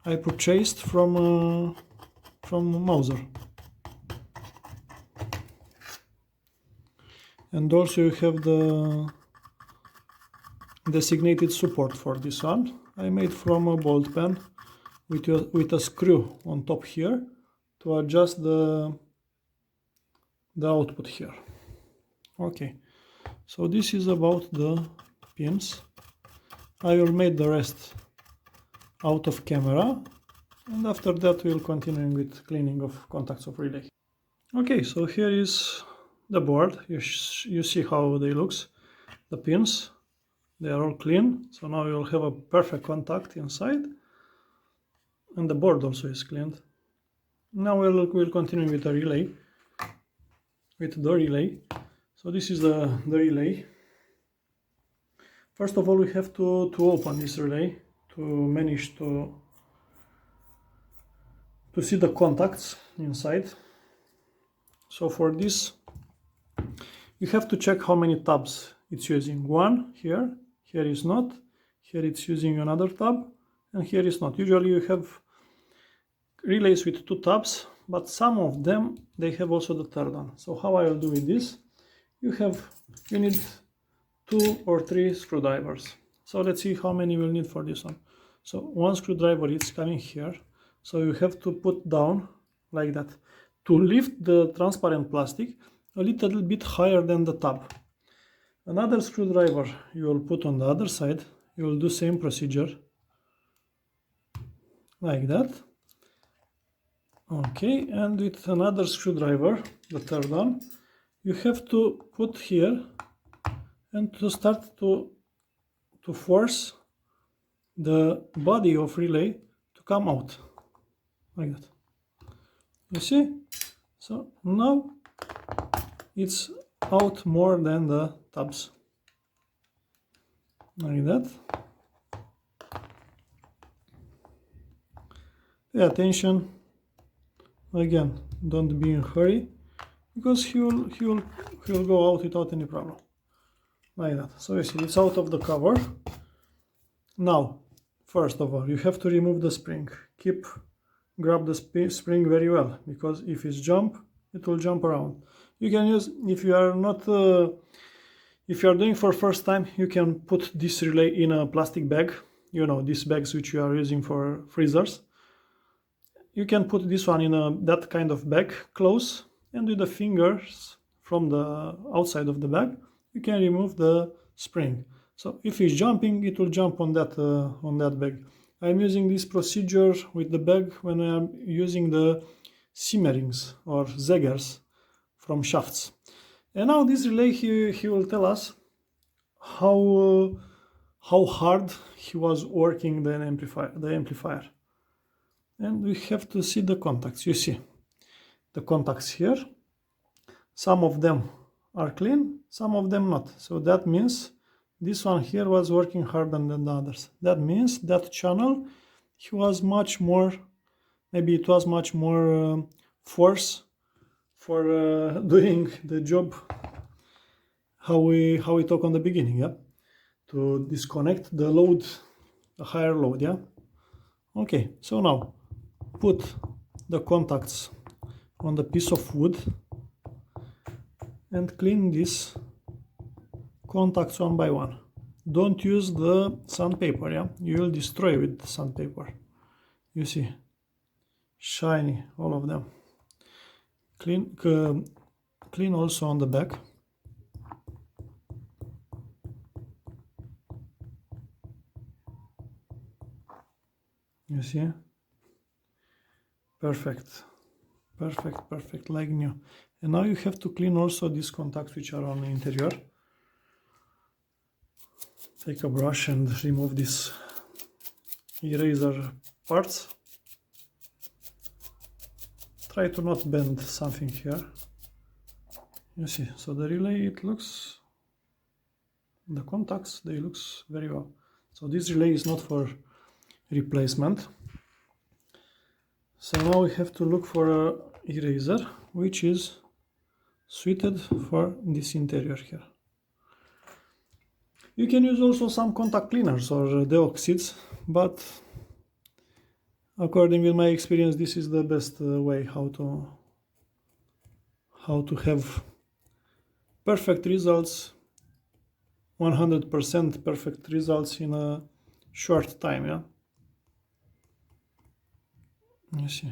I purchased from Mauser. And also you have the designated support for this one. I made from a bolt pen with a screw on top here to adjust the output here. Okay, so this is about the pins. I will make the rest out of camera, and after that we'll continue with cleaning of contacts of relay. Okay, so here is the board. You see how they looks. The pins, they are all clean, so now you'll have a perfect contact inside, and the board also is cleaned. Now we'll continue with the relay. So this is the relay. First of all, we have to open this relay to manage to see the contacts inside. So for this, you have to check how many tabs it's using. One here is not, here it's using another tab, and here is not. Usually you have relays with 2 tabs, but some of them, they have also the third one. So how I will do with this, you need 2 or 3 screwdrivers. So let's see how many we'll need for this one. So one screwdriver is coming here, so you have to put down like that to lift the transparent plastic a little bit higher than the tab. Another screwdriver you will put on the other side. You will do same procedure like that. Okay, and with another screwdriver, the third one, you have to put here and to start to force the body of relay to come out like that. You see? So now it's out more than the tabs like that. Pay attention. Again, don't be in a hurry, because he will go out without any problem like that. So you see, it's out of the cover. Now, first of all, you have to remove the spring. Grab the spring very well, because if it's jump, it will jump around. You can use, if you are not if you are doing for first time, you can put this relay in a plastic bag, you know, these bags which you are using for freezers. You can put this one in that kind of bag close, and with the fingers from the outside of the bag you can remove the spring. So if it's jumping, it will jump on that bag. I'm using this procedure with the bag when I am using the simmerings or zeggers from shafts. And now this relay, he will tell us how hard he was working the amplifier. And we have to see the contacts. You see the contacts here. Some of them are clean, some of them not. So that means this one here was working harder than the others. That means that channel, he was much more, maybe it was much more force for doing the job how we talk on the beginning, yeah, to disconnect the load, the higher load, yeah. Okay, so now put the contacts on the piece of wood and clean these contacts one by one. Don't use the sandpaper, yeah, you will destroy with the sandpaper. You see, shiny, all of them. Clean also on the back. You see, perfect, like new. And now you have to clean also these contacts which are on the interior. Take a brush and remove these eraser parts. Try to not bend something here. You see, so the relay, it looks, the contacts, they looks very well. So this relay is not for replacement. So now we have to look for a eraser which is suited for this interior here. You can use also some contact cleaners or deoxids, but according with my experience, this is the best way how to have perfect results, 100% perfect results in a short time, yeah. You see.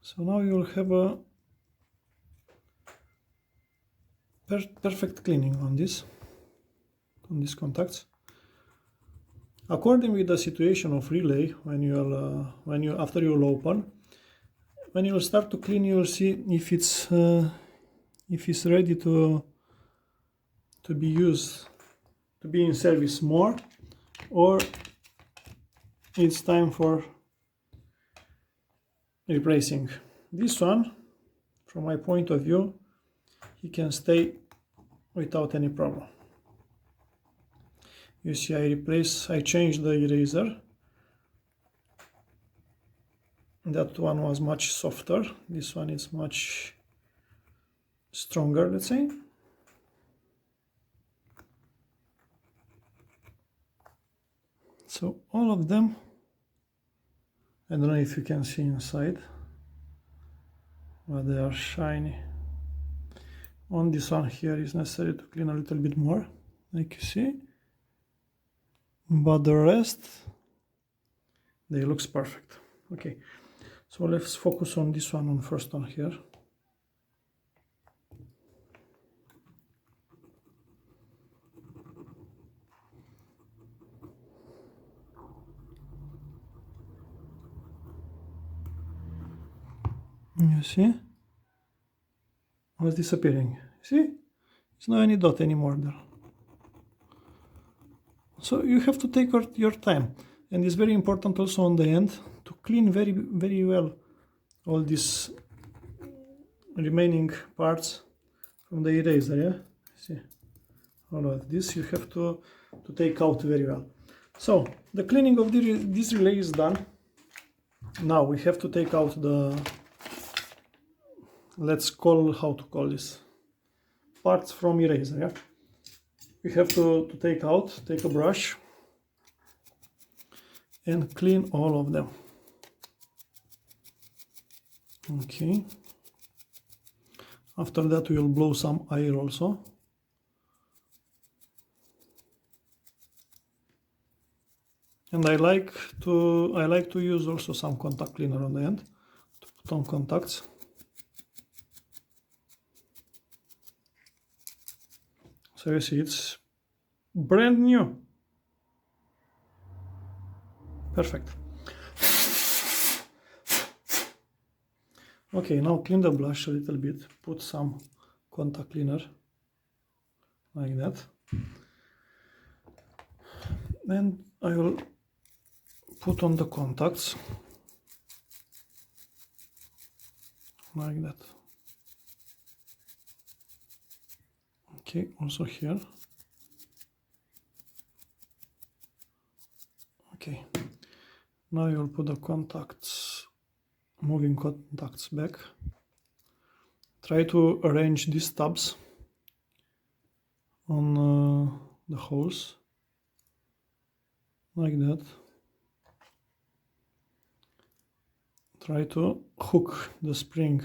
So now you will have a perfect cleaning on these contacts. According with the situation of relay, when you after you will open, when you will start to clean, you will see if it's ready to be used, to be in service more, or it's time for replacing. This one, from my point of view, he can stay without any problem. You see, I changed the eraser. That one was much softer. This one is much stronger, let's say. So all of them, I don't know if you can see inside, but they are shiny. On this one here is necessary to clean a little bit more, like you see. But the rest, they looks perfect. Okay, so let's focus on this one, on first one here. You see? Was disappearing. See? There's no any dot anymore there. So you have to take your time. And it's very important also on the end to clean very, very well all these remaining parts from the eraser, yeah? See? All of this you have to take out very well. So the cleaning of this relay is done. Now we have to take out the, let's call, how to call this, parts from eraser, yeah? We have to take a brush and clean all of them. Okay. After that we will blow some air also. And I like to use also some contact cleaner on the end to put on contacts. So you see, it's brand new. Perfect. Okay, now clean the brush a little bit. Put some contact cleaner like that. And I will put on the contacts like that. Okay, also here. Okay, now you'll put the contacts, moving contacts back. Try to arrange these tabs on the holes like that. Try to hook the spring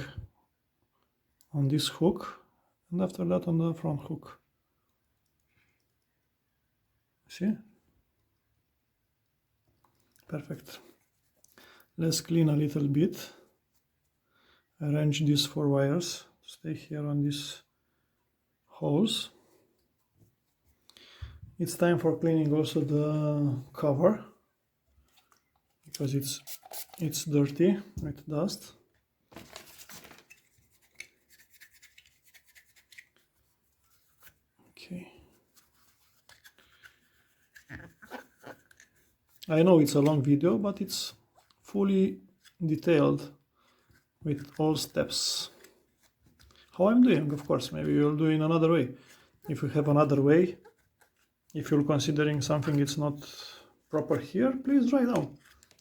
on this hook, and after that on the front hook. See? Perfect. Let's clean a little bit. Arrange these 4 wires to stay here on these holes. It's time for cleaning also the cover, because it's dirty with dust. Okay. I know it's a long video, but it's fully detailed with all steps. How I'm doing, of course, maybe you'll do in another way. If you have another way, if you're considering something it's not proper here, please write down.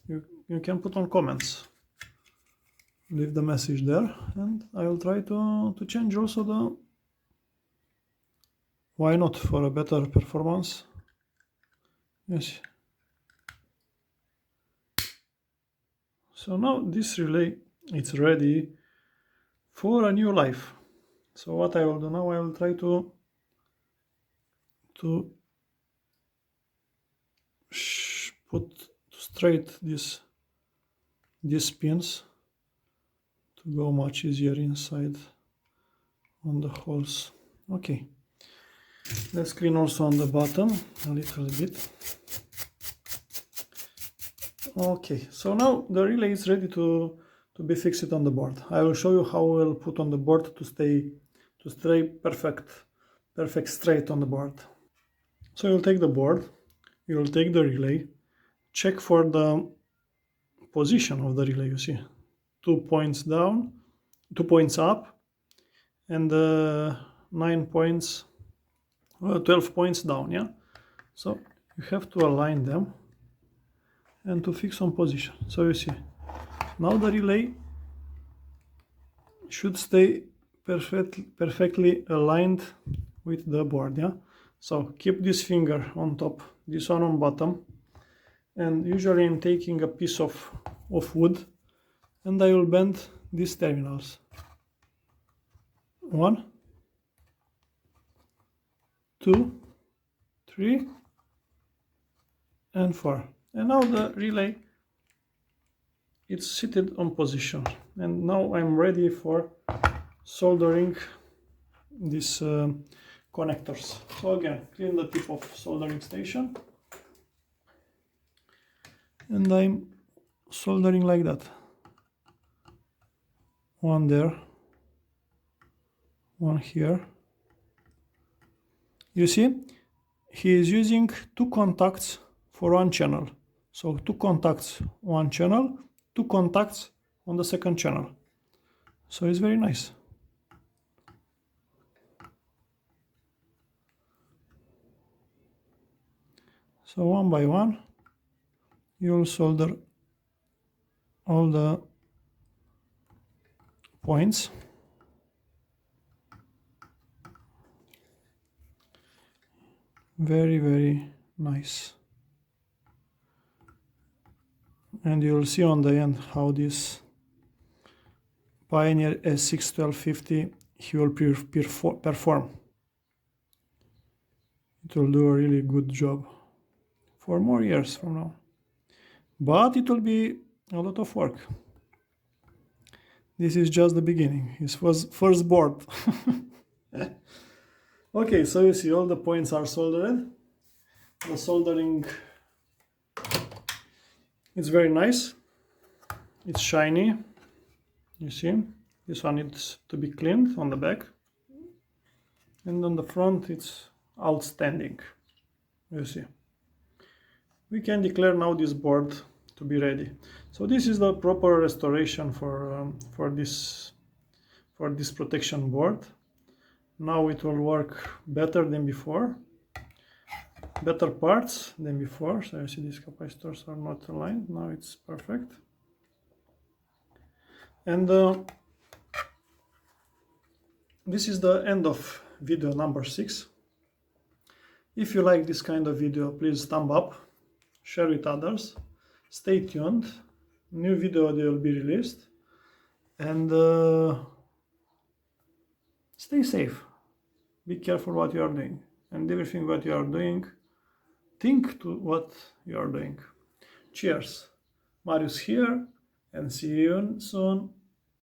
You can put on comments. Leave the message there, and I will try to change also the, why not, for a better performance. Yes. So now this relay is ready for a new life. So what I will do now, I will try to straight these pins to go much easier inside on the holes. Okay, let's clean also on the bottom a little bit. Okay, so now the relay is ready to be fixed on the board. I will show you how we'll put on the board to stay perfect straight on the board. So you'll take the board, you'll take the relay, check for the position of the relay. You see 2 points down, 2 points up, and 9 points, 12 points down, yeah? So you have to align them and to fix on position. So you see, now the relay should stay perfectly aligned with the board, yeah? So keep this finger on top, this one on bottom, and usually I'm taking a piece of wood and I will bend these terminals. 1, 2, 3, and 4. And now the relay, it's seated on position. And now I'm ready for soldering these connectors. So again, clean the tip of soldering station. And I'm soldering like that. One there, one here. You see, he is using 2 contacts for one channel. So 2 contacts, one channel, 2 contacts on the second channel. So it's very nice. So one by one, you'll solder all the points. Very, very nice. And you'll see on the end how this Pioneer S6-1250 he will perform. It will do a really good job for more years from now. But it will be a lot of work. This is just the beginning. His first board. Okay, so you see all the points are soldered. The soldering is very nice. It's shiny. You see, this one needs to be cleaned on the back. And on the front, it's outstanding. You see. We can declare now this board to be ready. So this is the proper restoration for this protection board. Now it will work better than before, better parts than before. So you see these capacitors are not aligned. Now it's perfect. And this is the end of video number 6. If you like this kind of video, please thumb up, share with others, stay tuned, new video will be released, and stay safe. Be careful what you are doing, and everything what you are doing, think to what you are doing. Cheers. Marius here, and see you soon.